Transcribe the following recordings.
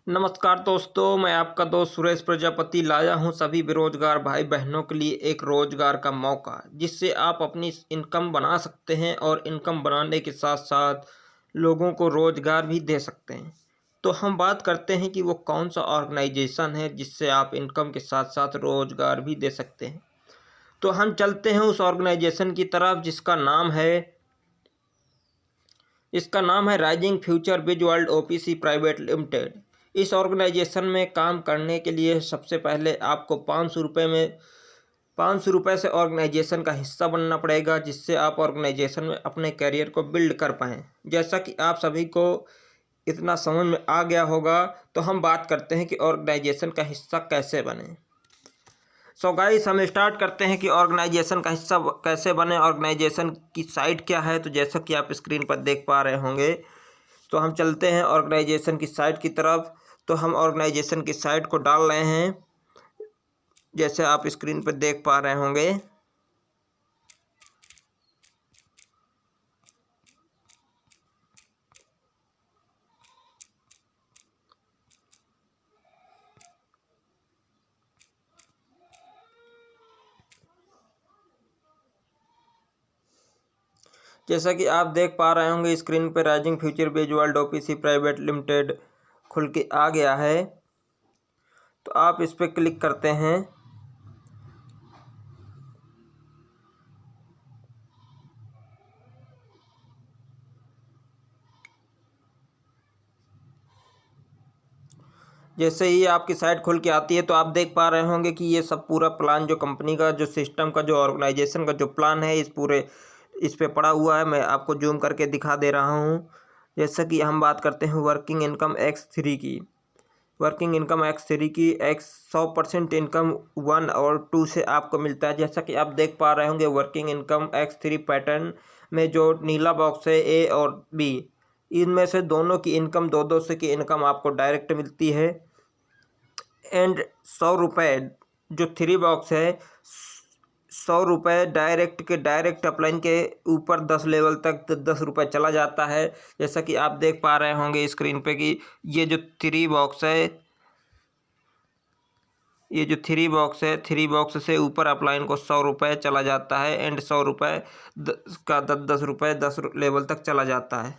नमस्कार दोस्तों, मैं आपका दोस्त सुरेश प्रजापति लाया हूं सभी बेरोजगार भाई बहनों के लिए एक रोजगार का मौका, जिससे आप अपनी इनकम बना सकते हैं और इनकम बनाने के साथ साथ लोगों को रोजगार भी दे सकते हैं। तो हम बात करते हैं कि वो कौन सा ऑर्गेनाइजेशन है जिससे आप इनकम के साथ साथ रोजगार भी दे सकते हैं। तो हम चलते हैं उस ऑर्गेनाइजेशन की तरफ इसका नाम है राइजिंग फ्यूचर बिज वर्ल्ड ओपीसी प्राइवेट लिमिटेड। इस ऑर्गेनाइजेशन में काम करने के लिए सबसे पहले आपको 500 रुपये से ऑर्गेनाइजेशन का हिस्सा बनना पड़ेगा, जिससे आप ऑर्गेनाइजेशन में अपने करियर को बिल्ड कर पाएँ। जैसा कि आप सभी को इतना समझ में आ गया होगा, तो हम बात करते हैं कि ऑर्गेनाइजेशन का हिस्सा कैसे बने। सो गाइस, हम स्टार्ट करते हैं कि ऑर्गेनाइजेशन का हिस्सा कैसे बने, ऑर्गेनाइजेशन की साइट क्या है। तो जैसा कि आप स्क्रीन पर देख पा रहे होंगे, तो हम चलते हैं ऑर्गेनाइजेशन की साइट की तरफ। तो हम ऑर्गेनाइजेशन की साइट को डाल रहे हैं, जैसे आप स्क्रीन पर देख पा रहे होंगे। जैसा कि आप देख पा रहे होंगे स्क्रीन पर, राइजिंग फ्यूचर बिज वर्ल्ड ओपीसी प्राइवेट लिमिटेड खुल के आ गया है। तो आप इस पर क्लिक करते हैं। जैसे ही आपकी साइट खुल के आती है, तो आप देख पा रहे होंगे कि ये सब पूरा प्लान जो कंपनी का, जो सिस्टम का, जो ऑर्गेनाइजेशन का जो प्लान है, इस पे पड़ा हुआ है। मैं आपको जूम करके दिखा दे रहा हूँ। जैसा कि हम बात करते हैं वर्किंग इनकम X3 की। वर्किंग इनकम X3 की 100% इनकम 1 और 2 से आपको मिलता है। जैसा कि आप देख पा रहे होंगे वर्किंग इनकम X3 पैटर्न में जो नीला बॉक्स है A और B, इनमें से दोनों की इनकम 2-2 से की इनकम आपको डायरेक्ट मिलती है। एंड 100 रुपये जो 3 बॉक्स है, 100 रुपये डायरेक्ट अपलाइन के ऊपर 10 लेवल तक 10 रुपये चला जाता है। जैसा कि आप देख पा रहे होंगे स्क्रीन पे कि ये जो 3 बॉक्स है, 3 बॉक्स से ऊपर अपलाइन को 100 रुपये चला जाता है। एंड 100 रुपये का 10 रुपये 10 लेवल तक चला जाता है।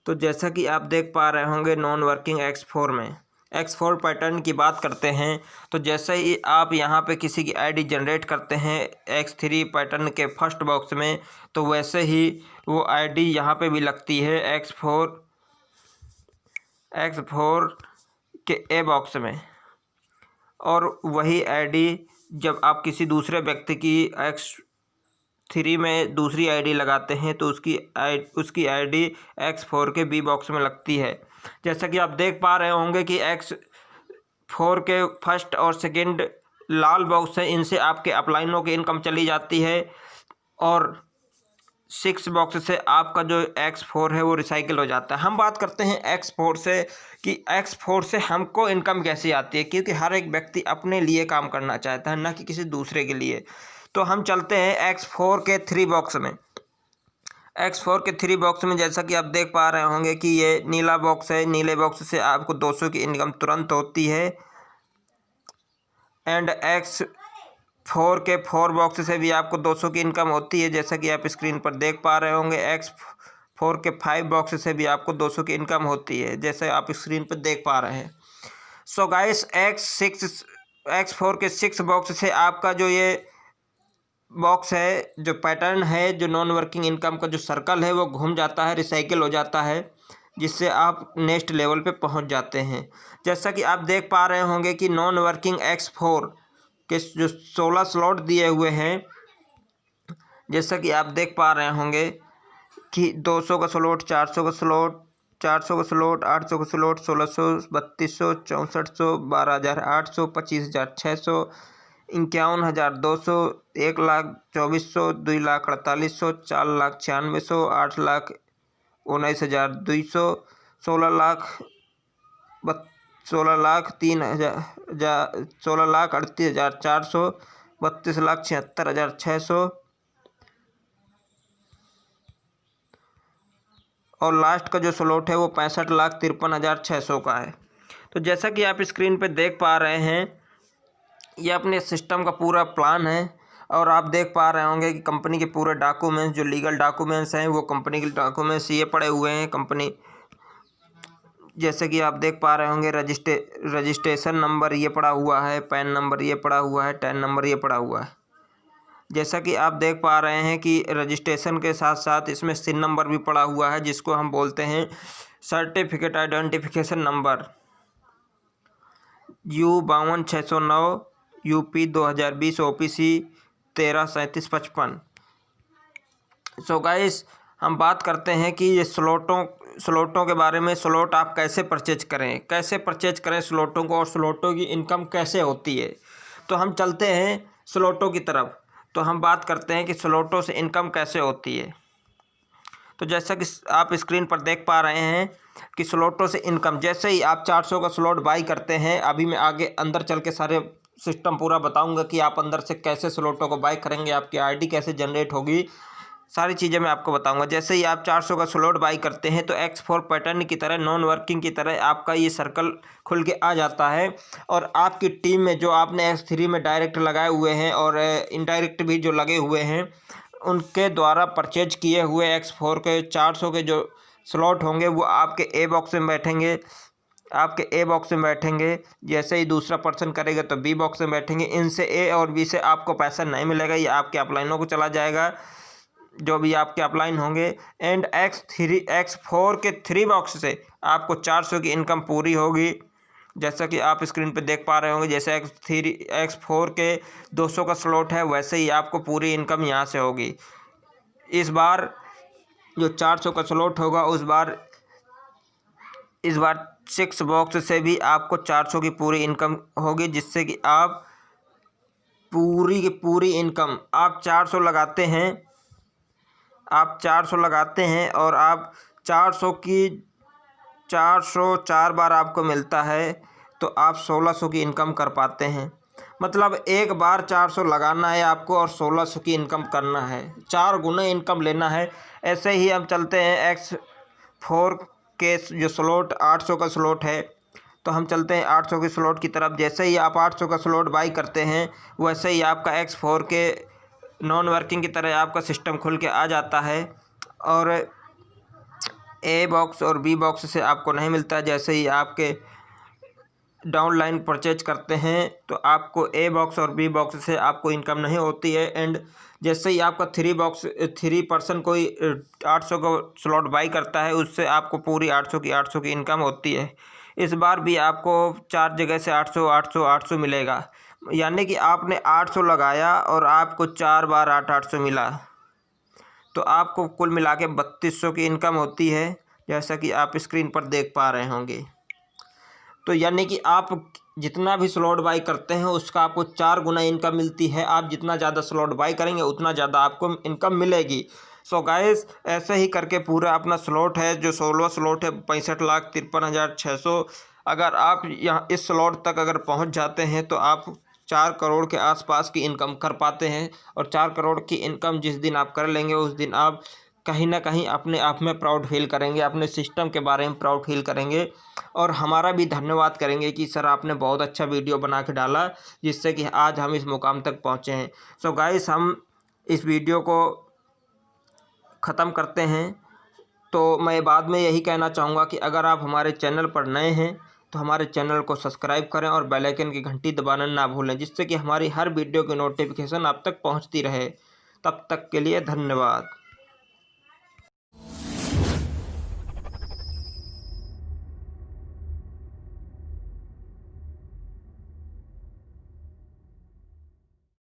तो जैसा कि आप देख पा रहे होंगे नॉन वर्किंग X4 पैटर्न की बात करते हैं। तो जैसे ही आप यहाँ पे किसी की आईडी जनरेट करते हैं X3 पैटर्न के फर्स्ट बॉक्स में, तो वैसे ही वो आईडी यहाँ पे भी लगती है X4 के A बॉक्स में। और वही आईडी जब आप किसी दूसरे व्यक्ति की X3 में दूसरी आईडी लगाते हैं, तो उसकी आईडी X4 के B बॉक्स में लगती है। जैसा कि आप देख पा रहे होंगे कि X4 के फर्स्ट और सेकंड लाल बॉक्स है, इनसे आपके अपलाइनों की इनकम चली जाती है। और 6 बॉक्स से आपका जो X4 है वो रिसाइकिल हो जाता है। हम बात करते हैं X4 से कि X4 से हमको इनकम कैसे आती है, क्योंकि हर एक व्यक्ति अपने लिए काम करना चाहता है, ना कि किसी दूसरे के लिए। तो हम चलते हैं X4 के 3 बॉक्स में। X4 के 3 बॉक्स में जैसा कि आप देख पा रहे होंगे कि ये नीला बॉक्स है। नीले बॉक्स से आपको 200 की इनकम तुरंत होती है। एंड X4 के 4 बॉक्स से भी आपको 200 की इनकम होती है। जैसा कि आप स्क्रीन पर देख पा रहे होंगे X4 के 5 बॉक्स से भी आपको 200 की इनकम होती है, जैसे आप स्क्रीन पर देख पा रहे हैं। सो गाइस, X4 के 6 बॉक्स से आपका जो ये बॉक्स है, जो पैटर्न है, जो नॉन वर्किंग इनकम का जो सर्कल है, वो घूम जाता है, रिसाइकिल हो जाता है, जिससे आप नेक्स्ट लेवल पे पहुंच जाते हैं। जैसा कि आप देख पा रहे होंगे कि नॉन वर्किंग X4 के जो 16 स्लॉट दिए हुए हैं, जैसा कि आप देख पा रहे होंगे कि 200 का स्लॉट, 400 का स्लॉट, 800 का स्लॉट, 1600, 3200, 6400, 12800, 25600, 51,200, 1,24,000, 2,48,000, 4,96,000, 8,19,200, 16,38,400, 32,76,600 और लास्ट का जो स्लॉट है वो 65,53,600 का है। तो जैसा कि आप स्क्रीन पे देख पा रहे हैं, ये अपने सिस्टम का पूरा प्लान है और आप देख पा रहे होंगे कि कंपनी के पूरे डॉक्यूमेंट्स, जो लीगल डॉक्यूमेंट्स हैं, वो कंपनी के डॉक्यूमेंट्स ये पड़े हुए हैं। कंपनी जैसे कि आप देख पा रहे होंगे, रजिस्ट्रेशन नंबर ये पड़ा हुआ है, पैन नंबर ये पड़ा हुआ है, टैन नंबर ये पड़ा हुआ है। जैसा कि आप देख पा रहे हैं कि रजिस्ट्रेशन के साथ साथ इसमें सिन नंबर भी पड़ा हुआ है, जिसको हम बोलते हैं certificate identification number U52609 UP 2020 OPC 133755। So guys, हम बात करते हैं कि ये स्लॉटों के बारे में। स्लॉट आप कैसे परचेज करें स्लॉटों को, और स्लॉटों की इनकम कैसे होती है। तो हम चलते हैं स्लॉटों की तरफ। तो हम बात करते हैं कि स्लॉटों से इनकम कैसे होती है। तो जैसा कि आप स्क्रीन पर देख पा रहे हैं कि स्लॉटों से इनकम, जैसे ही आप 400 का स्लॉट बाई करते हैं, अभी मैं आगे अंदर चल के सारे सिस्टम पूरा बताऊंगा कि आप अंदर से कैसे स्लॉटों को बाई करेंगे, आपकी आईडी कैसे जनरेट होगी, सारी चीज़ें मैं आपको बताऊंगा। जैसे ही आप 400 का स्लॉट बाई करते हैं तो X4 पैटर्न की तरह, नॉन वर्किंग की तरह आपका ये सर्कल खुल के आ जाता है और आपकी टीम में जो आपने X3 में डायरेक्ट लगाए हुए हैं और इनडायरेक्ट भी जो लगे हुए हैं, उनके द्वारा परचेज किए हुए X4 के 400 के जो स्लॉट होंगे वो आपके ए बॉक्स में बैठेंगे। जैसे ही दूसरा पर्सन करेगा तो बी बॉक्स में बैठेंगे। इनसे ए और बी से आपको पैसा नहीं मिलेगा, ये आपके अपलाइनों को चला जाएगा, जो भी आपके अपलाइन होंगे। एंड X4 के 3 बॉक्स से आपको 400 की इनकम पूरी होगी। जैसा कि आप स्क्रीन पे देख पा रहे होंगे, जैसे X4 के 200 का स्लॉट है, वैसे ही आपको पूरी इनकम यहाँ से होगी। इस बार जो 400 का स्लॉट होगा, इस बार 6 बॉक्स से भी आपको 400 की पूरी इनकम होगी, जिससे कि आप पूरी की पूरी इनकम, आप 400 लगाते हैं और आप 400 4 बार आपको मिलता है, तो आप 1600 की इनकम कर पाते हैं। मतलब एक बार 400 लगाना है आपको और 1600 की इनकम करना है, 4 गुना इनकम लेना है। ऐसे ही हम चलते हैं X4 के जो स्लॉट 800 का स्लॉट है, तो हम चलते हैं 800 के स्लॉट की तरफ। जैसे ही आप 800 का स्लॉट बाई करते हैं, वैसे ही आपका X4 के नॉन वर्किंग की तरह आपका सिस्टम खुल के आ जाता है और ए बॉक्स और बी बॉक्स से आपको नहीं मिलता। जैसे ही आपके डाउनलाइन परचेज करते हैं तो आपको ए बॉक्स और बी बॉक्स से आपको इनकम नहीं होती है। एंड जैसे ही आपका 3 पर्सन कोई 800 का स्लॉट बाई करता है, उससे आपको पूरी 800 की इनकम होती है। इस बार भी आपको 4 जगह से 800 मिलेगा, यानी कि आपने 800 लगाया और आपको 4 बार 800 मिला, तो आपको कुल मिला के 3200 की इनकम होती है, जैसा कि आप स्क्रीन पर देख पा रहे होंगे। तो यानी कि आप जितना भी स्लॉट बाई करते हैं उसका आपको 4 गुना इनकम मिलती है। आप जितना ज़्यादा स्लॉट बाई करेंगे उतना ज़्यादा आपको इनकम मिलेगी। सो गाइस, ऐसे ही करके पूरा अपना स्लॉट है, जो 16 स्लॉट है, 65,53,600। अगर आप यहाँ इस स्लॉट तक अगर पहुँच जाते हैं तो आप 4 करोड़ के आसपास की इनकम कर पाते हैं। और 4 करोड़ की इनकम जिस दिन आप कर लेंगे, उस दिन आप कहीं ना कहीं अपने आप में प्राउड फील करेंगे, अपने सिस्टम के बारे में प्राउड फील करेंगे और हमारा भी धन्यवाद करेंगे कि सर आपने बहुत अच्छा वीडियो बना के डाला, जिससे कि आज हम इस मुकाम तक पहुँचे हैं। सो गाइस, हम इस वीडियो को ख़त्म करते हैं। तो मैं बाद में यही कहना चाहूँगा कि अगर आप हमारे चैनल पर नए हैं तो हमारे चैनल को सब्सक्राइब करें और बेल आइकन की घंटी दबाना ना भूलें, जिससे कि हमारी हर वीडियो की नोटिफिकेशन आप तक पहुँचती रहे। तब तक के लिए धन्यवाद।